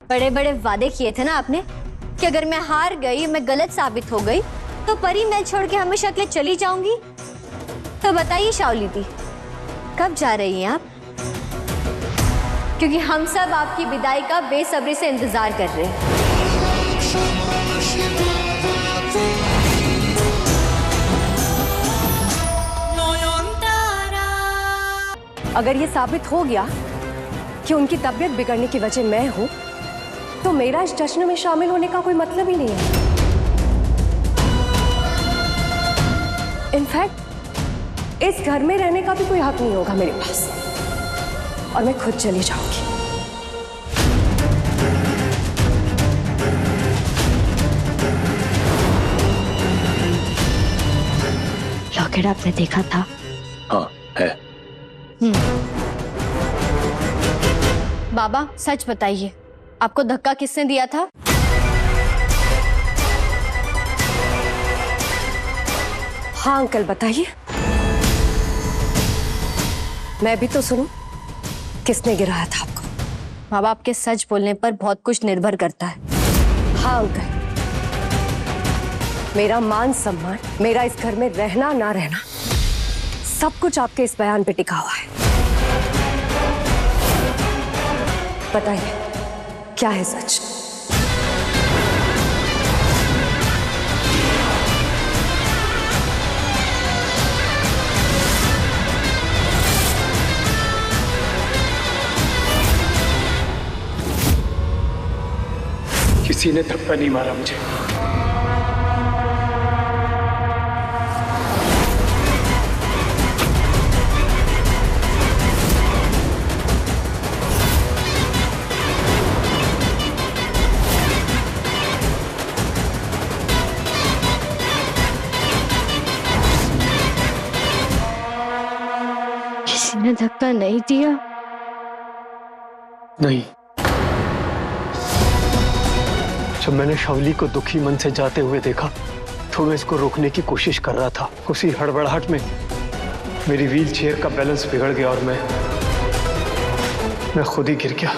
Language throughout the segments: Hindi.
बड़े बड़े वादे किए थे ना आपने कि अगर मैं हार गई, मैं गलत साबित हो गई तो परी महल छोड़ के हमेशा के लिए चली जाऊंगी। तो बताइए शाओली दी, कब जा रही हैं आप? क्योंकि हम सब आपकी विदाई का बेसब्री से इंतजार कर रहे हैं। अगर ये साबित हो गया कि उनकी तबीयत बिगड़ने की वजह मैं हूं, तो मेरा इस जश्न में शामिल होने का कोई मतलब ही नहीं है। इनफैक्ट इस घर में रहने का भी कोई हक नहीं होगा मेरे पास, और मैं खुद चली जाऊंगी। लॉकेट आपने देखा था? हाँ है। बाबा सच बताइए, आपको धक्का किसने दिया था? हाँ अंकल बताइए, मैं भी तो सुनूं, किसने गिराया था आपको? बाबा आपके सच बोलने पर बहुत कुछ निर्भर करता है। हाँ अंकल, मेरा मान सम्मान, मेरा इस घर में रहना ना रहना, सब कुछ आपके इस बयान पे टिका हुआ है। बताइए क्या है सच? किसी ने धक्का नहीं मारा मुझे। किसी ने धक्का नहीं दिया? नहीं। जब मैंने शाओली को दुखी मन से जाते हुए देखा तो मैं इसको रोकने की कोशिश कर रहा था। उसी हड़बड़ाहट में मेरी व्हील चेयर का बैलेंस बिगड़ गया और मैं खुद ही गिर गया।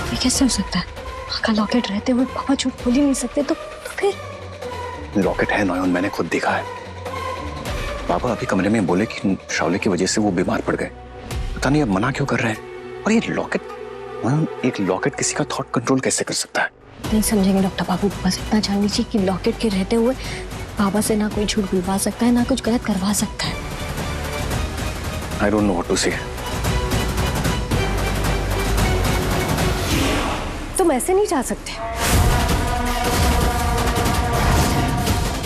ये कैसे हो सकता है? माँ का लॉकेट रहते हुए पापा झूठ बोल ही नहीं सकते, तो फिर? लॉकेट है नॉयन, मैंने खुद देखा है। पापा अभी कमरे में बोले कि शाओली की वजह से वो बीमार पड़ गए। पता नहीं अब मना क्यों कर रहे हैं। और ये लॉकेट, एक लॉकेट किसी का थॉट कंट्रोल कैसे कर सकता है? नहीं समझेंगे डॉक्टर बाबू, बस इतना जान लीजिए कि लॉकेट के रहते हुए बाबा से ना कोई झूठ बुलवा सकता है, ना कुछ गलत करवा सकता है। I don't know what to say. तुम ऐसे नहीं जा सकते।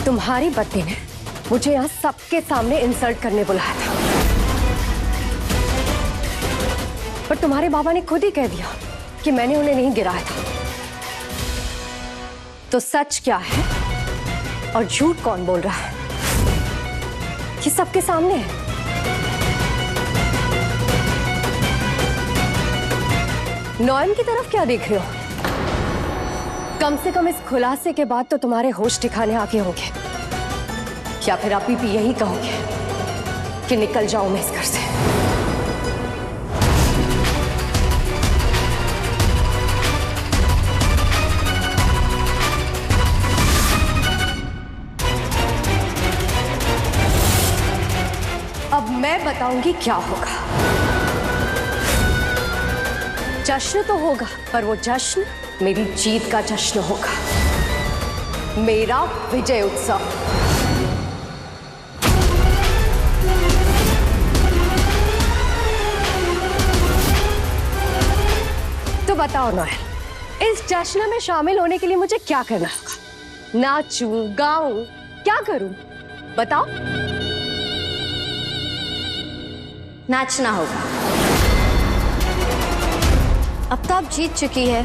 तुम्हारी बत्ती ने मुझे यहाँ सबके सामने इंसल्ट करने बुलाया था, पर तुम्हारे बाबा ने खुद ही कह दिया कि मैंने उन्हें नहीं गिराया था। तो सच क्या है और झूठ कौन बोल रहा है, ये सबके सामने है। नॉयन की तरफ क्या देख रहे हो? कम से कम इस खुलासे के बाद तो तुम्हारे होश ठिकाने आके होंगे, या फिर अभी भी यही कहोगे कि निकल जाओ मैं इस घर से। अब मैं बताऊंगी क्या होगा। जश्न तो होगा, पर वो जश्न मेरी जीत का जश्न होगा, मेरा विजय उत्सव। तो बताओ नॉयन, इस जश्न में शामिल होने के लिए मुझे क्या करना होगा? नाचूं, गाऊं, क्या करूं? बताओ। नाचना होगा। अब तो आप जीत चुकी है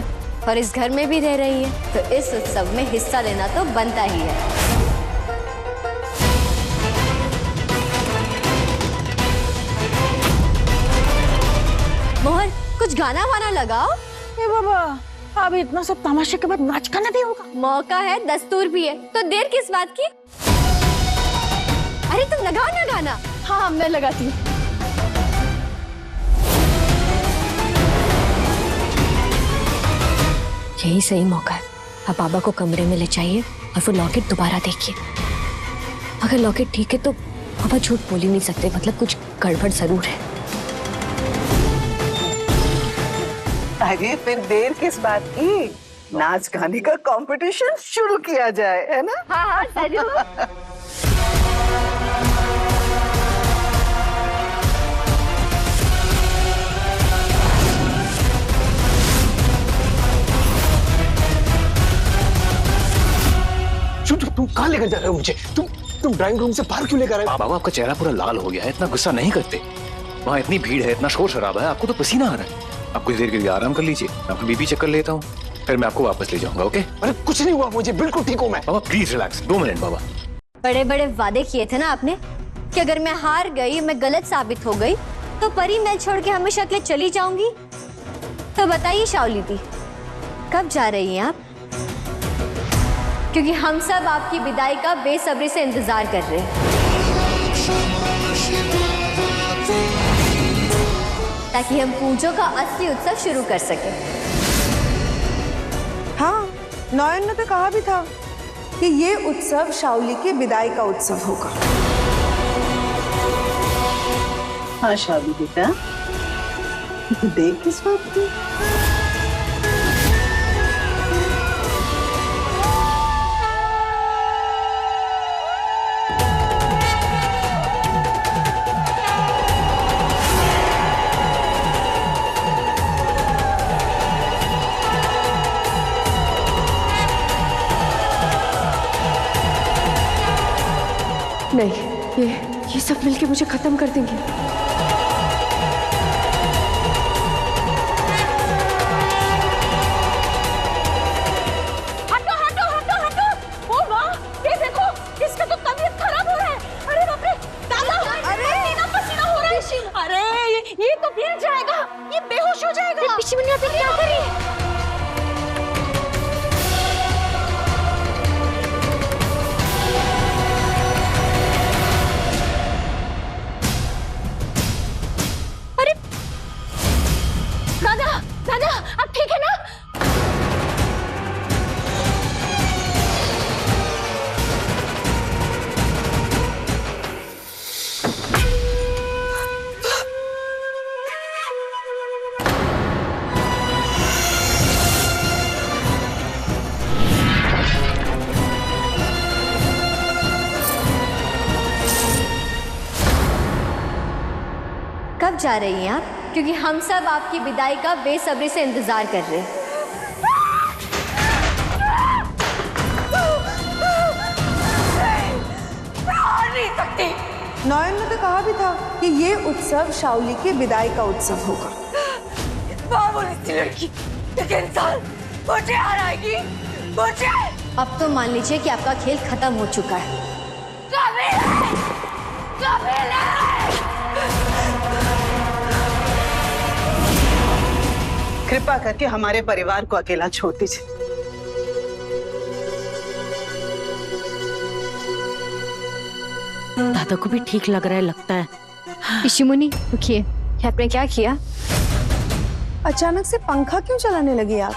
और इस घर में भी रह रही है, तो इस उत्सव में हिस्सा लेना तो बनता ही है। मोहन, कुछ गाना वाना लगाओ। ए बाबा, अब इतना सब तमाशे के बाद नाच गाना भी होगा? मौका है, दस्तूर भी है, तो देर किस बात की? अरे तुम लगाओ ना गाना। हाँ मैं लगाती हूँ। यही सही मौका है। आप बाबा को कमरे में ले जाइए और वो लॉकेट दोबारा देखिए। अगर लॉकेट ठीक है तो बाबा झूठ बोल ही नहीं सकते, मतलब कुछ गड़बड़ जरूर है। अरे फिर देर किस बात की, नाच गाने का कंपटीशन शुरू किया जाए, है ना? हाँ हाँ जरूर। तुम कहाँ लेकर जा रहे हो मुझे? तुम ड्राइंग रूम से बाहर क्यों लेकर आए? बाबा आपका चेहरा पूरा लाल हो गया है, इतना गुस्सा नहीं करते। वहाँ इतनी भीड़ है, इतना शोर शराबा है, आपको तो पसीना आ रहा है। आप कुछ देर के लिए आराम कर लीजिए, मैं आपको बीबी चेक कर लेता हूँ, फिर मैं आपको वापस ले जाऊंगा। ओके? अरे कुछ नहीं हुआ मुझे, बिल्कुल ठीक हूँ मैं। बाबा प्लीज रिलैक्स, 2 मिनट बाबा। बड़े बड़े वादे किए थे ना आपने कि अगर मैं हार गई, मैं गलत साबित हो गई तो परी महल छोड़ के हमेशा के लिए चली जाऊंगी। तो बताइए शाओली दी, कब जा रही हैं आप? क्योंकि हम सब आपकी विदाई का बेसब्री से इंतजार कर रहे हैं, ताकि हम पूजों का असली उत्सव शुरू कर सकें। हाँ, नॉयन ने तो कहा भी था कि ये उत्सव शाओली की विदाई का उत्सव होगा। हाँ शादी बेटा, देख किस बात की। नहीं, ये सब मिलके मुझे खत्म कर देंगे। हटो हटो हटो हटो। ओ वाह, ये देखो, इसका तो तबीयत खराब हो रहा है। अरे बाप रे, दादा, अरे पसीना पसीना हो रहा है। अरे ये तो गिर जाएगा, ये बेहोश हो जाएगा। पिछी मुन्नी आप क्या कर रही है? दादा, दादा, अब ठीक है ना? कब जा रही हैं आप? क्योंकि हम सब आपकी विदाई का बेसब्री से इंतजार कर रहे हैं। नॉयन ने तो कहा भी था कि ये उत्सव शाओली की विदाई का उत्सव होगा। लड़की, इंसान मुझे हराएगी, मुझे। अब तो मान लीजिए कि आपका खेल खत्म हो चुका है। कृपा करके हमारे परिवार को अकेला छोड़ दीजिए। दादा को भी ठीक लग रहा है लगता है। पिछी मुन्नी रुकिए, आपने क्या किया? अचानक से पंखा क्यों चलाने लगी आप?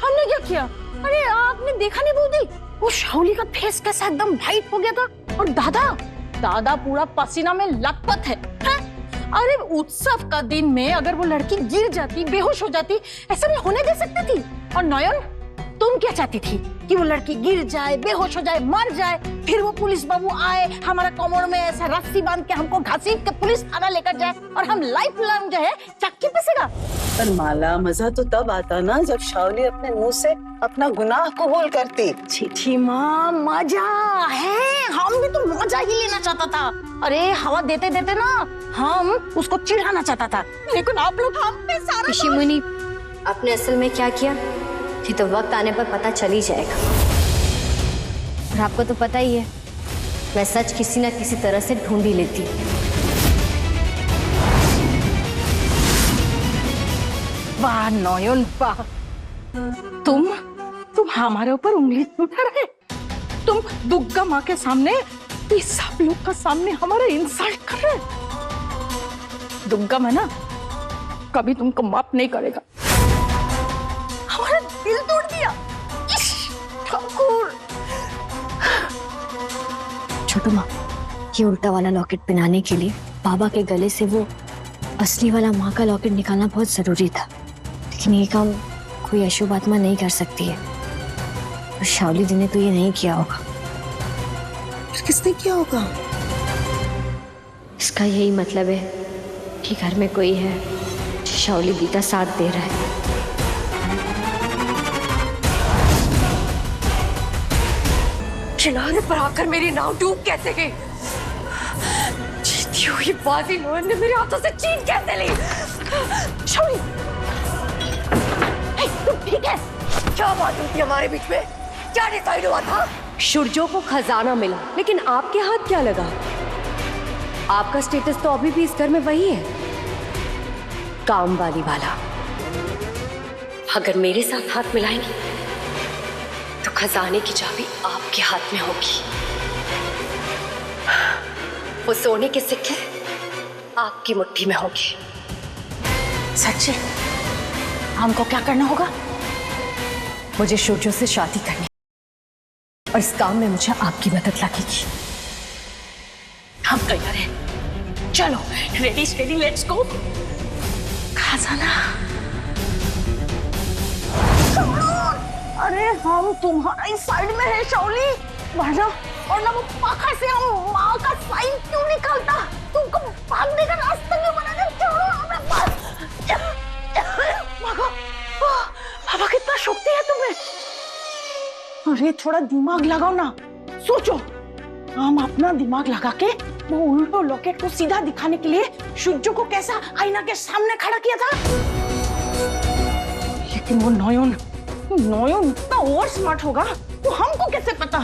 हमने क्या किया? अरे आपने देखा नहीं बोल दी, वो शाओली का फेस कैसा एकदम वाइट हो गया था, और दादा पूरा पसीना में लथपथ है। अरे उत्सव का दिन में अगर वो लड़की गिर जाती, बेहोश हो जाती, ऐसा नहीं होने दे सकती थी। और नयन, तुम क्या चाहती थी कि वो लड़की गिर जाए, बेहोश हो जाए, मर जाए, फिर वो पुलिस बाबू आए, हमारा कमर में ऐसा रस्सी बांध के हमको घसीट के पुलिस थाना लेकर जाए, और हम लाइफ लॉन्ग जो है चक्की पिसेगा। पर माला, मजा तो तब आता ना जब शाओली अपने मुंह से अपना गुनाह कबूल करती। छी माँ, मजा है, हम भी तो मजा ही लेना चाहता था। अरे हवा देते देते ना हम उसको चिढ़ाना चाहता था, लेकिन आप लोग हम पे सारा पिछी मुन्नी, आपने असल में क्या किया ये तो वक्त आने पर पता चल ही जाएगा। और आपको तो पता ही है, मैं सच किसी ना किसी तरह से ढूंढ ही लेती हूँ। वाह नयन वाह, तुम हमारे ऊपर उंगली उठा रहे। तुम दुर्गा माँ के सामने, इस सब लोग का सामने हमारा इंसल्ट कर रहे। दुर्गम है ना, कभी तुमको माफ नहीं करेगा। हमारा दिल तोड़ दिया इस ठाकुर। छोटू माँ, ये उल्टा वाला लॉकेट पहनाने के लिए बाबा के गले से वो असली वाला माँ का लॉकेट निकालना बहुत जरूरी था, लेकिन ये काम कोई अशुभ आत्मा नहीं कर सकती है। और शावली दी ने तो ये नहीं किया होगा। फिर किसने किया होगा? इसका यही मतलब है कि घर में कोई है जो शावली दी का साथ दे रहा है। किनारे पर आकर मेरी नाव डूब कैसे गई? जीती हुई बाजी नोयन ने मेरे हाथों से छीन कैसे ली? शावली, तुम ठीक है? क्या बात हुई थी हमारे बीच में? क्या डिसाइड हुआ था? शुरजो को खजाना मिला, लेकिन आपके हाथ क्या लगा? आपका स्टेटस तो अभी भी इस घर में वही है, काम वाली वाला। अगर मेरे साथ हाथ मिलाएंगी तो खजाने की चाबी आपके हाथ में होगी। वो सोने के सिक्के आपकी मुट्ठी में होंगे। सच्ची? हमको क्या करना होगा? मुझे शुरजो से शादी करनी और इस काम में मुझे आपकी मदद लगेगी। हम तैयार हैं। चलो, रेडी स्टेडी, लेट्स गो। खजाना। अरे हम तुम्हारा इस साइड में है शावली, वरना और ना वो पाखा से हम माँ का साइन क्यों निकालता? तुमको भागने का रास्ता क्यों बना दे? छोड़ो हमें बस। भागो। बाबा कितना शक्ति है तुम्हें। अरे थोड़ा दिमाग लगाओ ना, सोचो। हम अपना दिमाग लगा के वो उल्टो लॉकेट को सीधा दिखाने के लिए शुज्जो को कैसा आईना के सामने खड़ा किया था। लेकिन वो नोयन इतना ओवर स्मार्ट होगा तो हमको कैसे पता?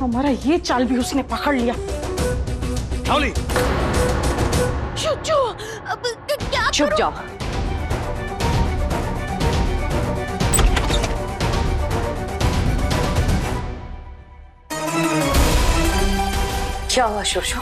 हमारा ये चाल भी उसने पकड़ लिया। शावली, शुज्जो, अब क्या चुप जाओ। क्या हुआ शुज्जो?